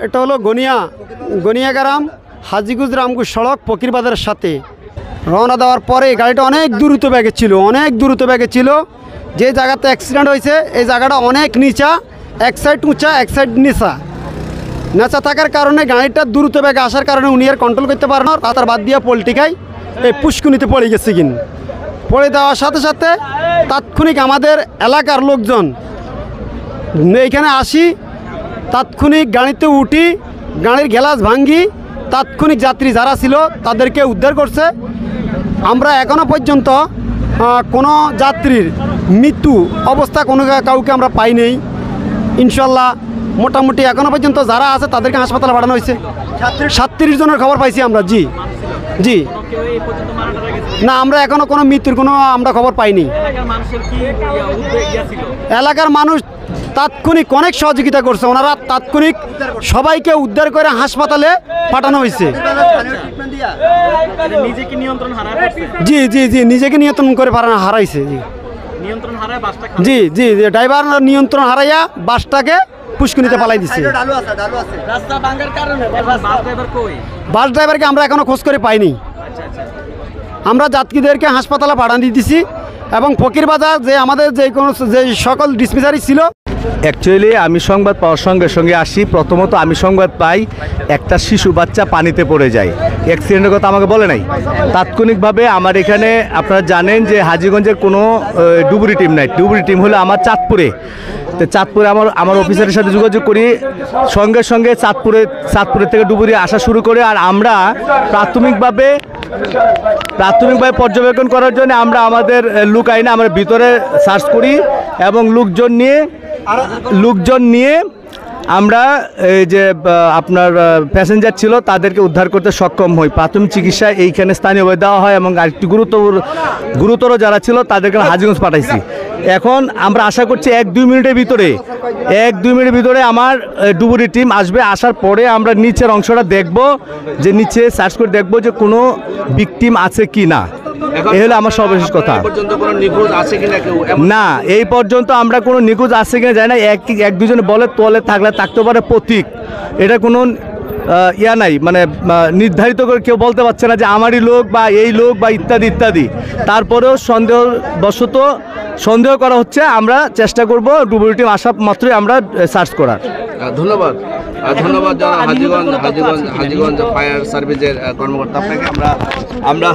এটা হলো গনিয়া গ্রাম হাজিগুজ রামগুজ সড়ক ফকির বাজারের সাথে রওনা দেওয়ার পরে গাড়িটা অনেক দ্রুত ব্যাগে ছিল যে জায়গাতে অ্যাক্সিডেন্ট হয়েছে এই জায়গাটা অনেক নিচা, এক সাইড উঁচা এক সাইড নেচা থাকার কারণে গাড়িটা দ্রুত ব্যাগে আসার কারণে উনি আর কন্ট্রোল করতে পারে না, তার বাদ দিয়ে পোল্টি খাই এই পুষ্কুনিতে পড়ে গেছে পড়ে দেওয়ার সাথে সাথে তাৎক্ষণিক আমাদের এলাকার লোকজন এইখানে আসি, তাৎক্ষণিক গাড়িতে উঠি, গাড়ির গ্লাস ভাঙ্গি, তাৎক্ষণিক যাত্রী যারা ছিল তাদেরকে উদ্ধার করছে। আমরা এখনও পর্যন্ত কোনো যাত্রীর মৃত্যু অবস্থা কাউকে আমরা পাই নেই ইনশাল্লাহ। মোটামুটি এখনও পর্যন্ত যারা আছে তাদেরকে হাসপাতালে পাঠানো হয়েছে। 37 জনের খবর পাইছি আমরা। জি না, আমরা এখনও কোনো মৃত্যুর আমরা খবর পাইনি। এলাকার মানুষ তাৎক্ষণিক অনেক সহযোগিতা করছে, ওনারা তাৎক্ষণিক সবাইকে উদ্ধার করে হাসপাতালে পাঠানো হয়েছে। জি নিজেকে নিয়ন্ত্রণ করে হারাইছে। জি ড্রাইভার নিয়ন্ত্রণ হারাইয়া বাসটাকে পুষ্কুনিতে পালাই দিচ্ছে। বাস ড্রাইভারকে আমরা এখনো খোঁজ করে পাইনি। আমরা যাত্রীদেরকে হাসপাতালে পাঠানো দিতেছি এবং ফকির বাজার যে আমাদের যে সকল ডিসমিসারি ছিল। অ্যাকচুয়ালি আমি সংবাদ পাওয়ার সঙ্গে সঙ্গে আসি। প্রথমত আমি সংবাদ পাই একটা শিশু বাচ্চা পানিতে পড়ে যায়, অ্যাক্সিডেন্টের কথা আমাকে বলে নাই। তাৎক্ষণিকভাবে আমার এখানে আপনারা জানেন যে হাজীগঞ্জের কোনো ডুবুরি টিম নাই, ডুবুরি টিম হলো আমার চাঁদপুরে। তো চাঁদপুরে আমার অফিসারের সাথে যোগাযোগ করি, সঙ্গে সঙ্গে চাঁদপুরের থেকে ডুবুরি আসা শুরু করে। আর আমরা প্রাথমিকভাবে পর্যবেক্ষণ করার জন্য আমরা আমাদের লুক আইনে আমরা ভিতরে সার্চ করি এবং লোকজন নিয়ে আমরা এই যে আপনার প্যাসেঞ্জার ছিল তাদেরকে উদ্ধার করতে সক্ষম হই। প্রাথমিক চিকিৎসা এইখানে স্থানীয়ভাবে দেওয়া হয় এবং আরেকটি গুরুতর যারা ছিল তাদেরকে হাজীগঞ্জ পাঠাইছি। এখন আমরা আশা করছি 1-2 মিনিটের ভিতরে আমার ডুবুরি টিম আসবে। আসার পরে আমরা নিচের অংশটা দেখব, যে নিচে সার্চ করে দেখব যে কোনো ভিকটিম আছে কি না। এই হলো আমার সর্বশেষ কথা। না, এই পর্যন্ত আমরা কোনো নিখোঁজ আছে কিনা জানি না। এক দুজনে বলে তোলে থাকতে পারে প্রতীক, এটা কোনো ইয়া নাই, মানে নির্ধারিত করে কেউ বলতে পারছে না যে আমারই লোক বা এই লোক বা ইত্যাদি। তারপরেও সন্দেহ করা হচ্ছে। আমরা চেষ্টা করব ডুবুরি টিম আসা মাত্রই আমরা সার্চ করার। ধন্যবাদ হাজীগঞ্জ ফায়ার সার্ভিসের কর্মকর্তা আপনাকে। আমরা